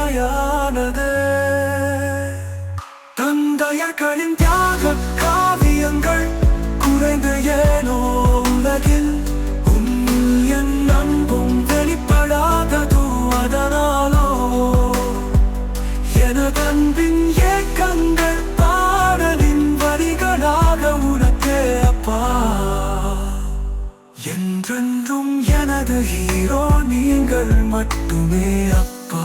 வலிமையானது. தந்தையர்களின் தியாக காவியங்கள் குறைந்து ஏனோ உலகில் உன்னில் என் அன்பும் வெளிப்படாததோ அதனாலோ எனதன்பின் ஏக்கங்கள் பாடலின் வரிகளாக உனக்கே அப்பா. என்றென்றும் எனது ஹீரோ நீங்கள் மட்டுமே அப்பா.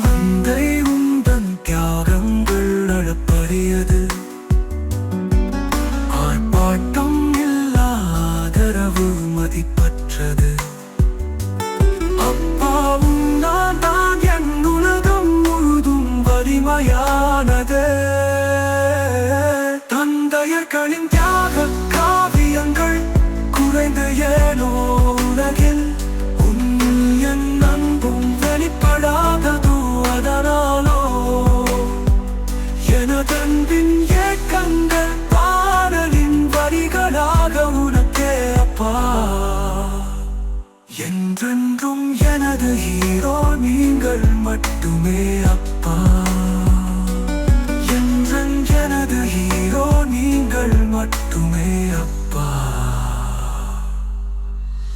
தந்தை உந்தன் தியாகங்கள் அளப்பரியது. ஆர்ப்பாட்டம் இல்லாதரவு மதிப்பற்றது. அப்பாவும் நான் தான் என் உலகம் முழுதும் வலிமையானது. தந்தையர்களின் தியாக காவியங்கள் குறைந்து ஏனோ உலகில் உன்னில் என் அன்பும் வெளிப்படாததோ அதனாலோ எனதன்பின் ஏக்கங்கள் பாடலின் வரிகளாக உனக்கே அப்பா. என்றென்றும் எனது ஹீரோ நீங்கள் மட்டுமே அப்பா. என்றென் எனது ஹீரோ நீங்கள் மட்டுமே அப்பா.